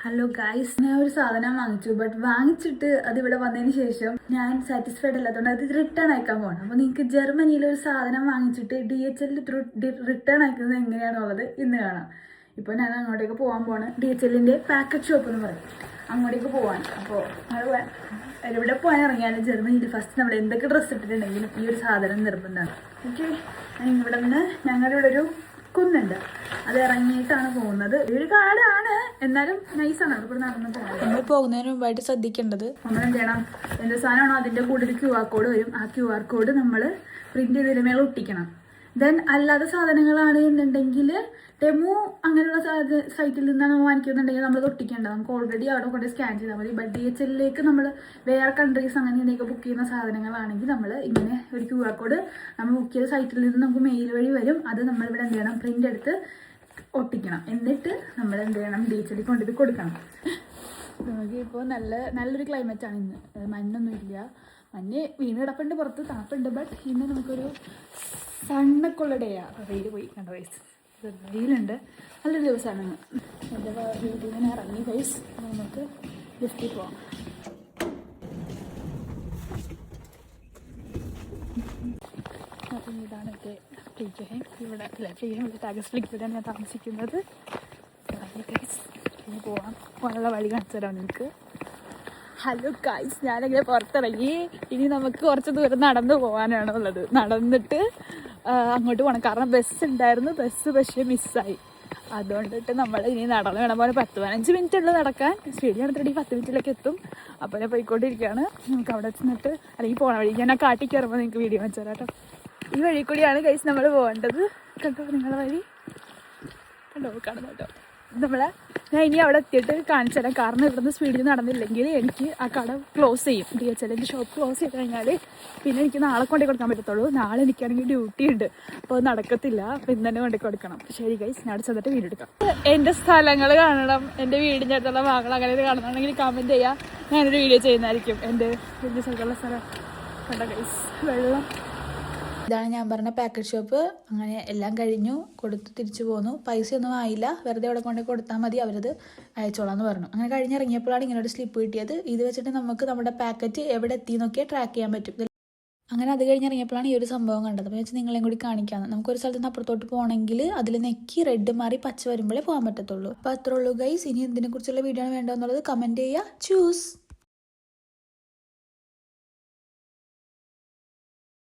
Hello guys, ഞാൻ ഒരു സാധനം വാങ്ങിച്ചു. ബട്ട് വാങ്ങിച്ചിട്ട് അത് ഇവിടെ വന്നതിന് ശേഷം ഞാൻ സാറ്റിസ്ഫൈഡ് അല്ലാത്തതുകൊണ്ട് അത് റിട്ടേൺ അയക്കാൻ പോകണം. അപ്പോൾ നിങ്ങൾക്ക് ജർമ്മനിയിൽ ഒരു സാധനം വാങ്ങിച്ചിട്ട് DHL റിട്ടേൺ അയക്കുന്നത് എങ്ങനെയാണെന്നുള്ളത് ഇന്ന് കാണാം. ഇപ്പോൾ ഞാൻ അങ്ങോട്ടേക്ക് പോകാൻ പോവാണ്. DHLന്റെ പാക്കറ്റ് ഷോപ്പ് എന്ന് പറയും, അങ്ങോട്ടേക്ക് പോവാൻ. അപ്പോൾ എവിടെ പോകാൻ ഇറങ്ങിയാലും ജർമ്മനിയിൽ ഫസ്റ്റ് നമ്മൾ എന്തൊക്കെ ഡ്രസ്സ് ഇട്ടിട്ടുണ്ടെങ്കിലും ഈ ഒരു സാധനം നിർബന്ധമാണ്. ഓക്കെ, ഇവിടെ നിന്ന് ഞങ്ങളുടെ ഇവിടെ ഒരു കുന്നുണ്ട്, അത് ഇറങ്ങിയിട്ടാണ് പോകുന്നത്. ഒരു കാടാണ്, എന്നാലും നൈസാണ്. അവിടെ നടന്ന് പോകുന്നത്. നമ്മൾ പോകുന്നതിന് മുമ്പായിട്ട് ശ്രദ്ധിക്കേണ്ടത്, നമ്മൾ എന്ത് ചെയ്യണം, എന്ത് സാധനമാണോ അതിൻ്റെ കൂടെ ഒരു QR കോഡ് വരും. ആ QR കോഡ് നമ്മൾ പ്രിന്റ് ചെയ്തതിന് മേലെ ഒട്ടിക്കണം. ദെൻ അല്ലാത്ത സാധനങ്ങളാണ് എന്നുണ്ടെങ്കിൽ ടെമു അങ്ങനെയുള്ള സൈറ്റിൽ നിന്നാണ് വാങ്ങിക്കുന്നുണ്ടെങ്കിൽ നമ്മൾ ഒട്ടിക്കേണ്ടത്. നമുക്ക് ഓൾറെഡി അവിടെ കൊണ്ട് സ്കാൻ ചെയ്താൽ മതി. ബട്ട് DHLലേക്ക് നമ്മൾ വേറെ കൺട്രീസ് അങ്ങനെ എന്തെങ്കിലും ബുക്ക് ചെയ്യുന്ന സാധനങ്ങളാണെങ്കിൽ നമ്മൾ ഇങ്ങനെ ഒരു QR കോഡ് നമ്മൾ ബുക്ക് ചെയ്ത സൈറ്റിൽ നിന്ന് നമുക്ക് മെയിൽ വഴി വരും. അത് നമ്മളിവിടെ എന്ത് ചെയ്യണം, പ്രിന്റ് എടുത്ത് ഒട്ടിക്കണം. എന്നിട്ട് നമ്മൾ എന്ത് ചെയ്യണം, DHL കൊണ്ടിട്ട് കൊടുക്കണം. നമുക്ക് ഇപ്പോൾ നല്ലൊരു ക്ലൈമറ്റാണ് ഇന്ന്. മഞ്ഞൊന്നുമില്ല, മഞ്ഞ് വീണ് കിടപ്പുണ്ട്, പുറത്ത് തണുപ്പുണ്ട്. ബട്ട് ഇന്ന് നമുക്കൊരു സണ്ണൊക്കെ ഉള്ള ഡേ ആണ്. വെയിൽ പോയി കണ്ട വയസ്സ്, വെയിലുണ്ട്, നല്ലൊരു ദിവസമാണ് ഇന്ന്. എൻ്റെ വീട്ടിൽ നിന്ന് ഇറങ്ങി വയസ്സ് നമുക്ക് ലിഫ്റ്റിൽ പോവാം. അപ്പം ഇതാണ് എൻ്റെ ഫ്രീഹൈം. ഇവിടെ അല്ല, ഫ്രീഹൈം ഇവിടെ ടാഗസ്ലിക്ക് ഇവിടെയാണ് ഞാൻ താമസിക്കുന്നത്. ഇനി പോകാനുള്ള വഴി കാണിച്ചു തരാം നിങ്ങൾക്ക്. ഹലോ ഗൈസ്, ഞാനിങ്ങനെ പുറത്തിറങ്ങി. ഇനി നമുക്ക് കുറച്ച് ദൂരം നടന്നു പോകാനാണ് ഉള്ളത്. നടന്നിട്ട് അങ്ങോട്ട് പോകണം. കാരണം ബസ് ഉണ്ടായിരുന്നു, ബസ് പക്ഷേ മിസ്സായി. അതുകൊണ്ടിട്ട് നമ്മൾ ഇനി നടന്നു വേണം പോലെ 10-15 മിനിറ്റ് ഉള്ളു നടക്കാൻ. സ്പീഡിൽ നടത്തിട്ട് 10 മിനിറ്റിലേക്ക് എത്തും. അപ്പോൾ ഞാൻ പോയിക്കൊണ്ടിരിക്കുകയാണ്. നമുക്ക് അവിടെ ചെന്നിട്ട് അല്ലെങ്കിൽ പോകണ വഴി ഞാൻ ആ കാട്ടി കയറുമ്പോൾ നിങ്ങൾക്ക് വീഡിയോ വെച്ചു തരാം കേട്ടോ. ഈ വഴി കൂടിയാണ് ഗൈസ് നമ്മൾ പോകേണ്ടത്. കണ്ടോ നിങ്ങളുടെ വഴി, കണ്ടോ കാണുന്നു കേട്ടോ. ഞാൻ ഇനി അവിടെ എത്തിയിട്ട് കാണിച്ചു തരാം. കാരണം ഇവിടുന്ന് സ്പീഡിൽ നടന്നില്ലെങ്കിൽ എനിക്ക് ആ കട ക്ലോസ് ചെയ്യും. DHLന്റെ ഷോപ്പ് ക്ലോസ് ചെയ്ത് കഴിഞ്ഞാൽ പിന്നെ എനിക്ക് നാളെ കൊണ്ടേ കൊടുക്കാൻ പറ്റത്തുള്ളൂ. നാളെ എനിക്കാണെങ്കിൽ ഡ്യൂട്ടി ഉണ്ട്, അപ്പോൾ അത് നടക്കത്തില്ല. അപ്പോൾ ഇന്ന് തന്നെ കൊണ്ടേ കൊടുക്കണം. ശരി ഗൈസ്, ഞാൻ അവിടെ ചെന്നിട്ട് വീഡിയോ എടുക്കാം. എൻ്റെ സ്ഥലങ്ങൾ കാണണം, എൻ്റെ വീടിൻ്റെ അടുത്തുള്ള ഭാഗങ്ങൾ അങ്ങനെ കാണണമെങ്കിൽ കമൻറ്റ് ചെയ്യാം. ഞാനൊരു വീഡിയോ ചെയ്യുന്നതായിരിക്കും. എൻ്റെ വീടിൻ്റെ സ്ഥലത്തുള്ള സ്ഥലം കണ്ട ഗൈസ്, വെള്ളം. ഇതാണ് ഞാൻ പറഞ്ഞ പാക്കറ്റ് ഷോപ്പ്. അങ്ങനെ എല്ലാം കഴിഞ്ഞു, കൊടുത്ത് തിരിച്ചു പോന്നു. പൈസയൊന്നും ആയില്ല, വെറുതെ അവിടെ കൊണ്ട് കൊടുത്താൽ മതി, അവരത് അയച്ചോളാന്ന് പറഞ്ഞു. അങ്ങനെ കഴിഞ്ഞിറങ്ങിയപ്പോഴാണ് ഇങ്ങനെ ഒരു സ്ലിപ്പ് കിട്ടിയത്. ഇത് വെച്ചിട്ട് നമുക്ക് നമ്മുടെ പാക്കറ്റ് എവിടെ എത്തിയെന്നൊക്കെ ട്രാക്ക് ചെയ്യാൻ പറ്റും. അങ്ങനെ അത് കഴിഞ്ഞിറങ്ങിയപ്പോഴാണ് ഈ ഒരു സംഭവം കണ്ടത്. അപ്പോൾ വെച്ചാൽ നിങ്ങളെയും കൂടി കാണിക്കാമെന്ന്. നമുക്കൊരു സ്ഥലത്ത് നിന്ന് അപ്പുറത്തോട്ട് പോകണമെങ്കിൽ അതിൽ നെക്കി റെഡ് മാറി പച്ച വരുമ്പോഴേ പോകാൻ പറ്റത്തുള്ളൂ. അപ്പോൾ അത്രേ ഉള്ളൂ ഗൈസ്. ഇനി എന്തിനെക്കുറിച്ചുള്ള വീഡിയോ ആണ് വേണ്ടതെന്നുള്ളത് കമൻറ്റ് ചെയ്യുക. ചൂസ്.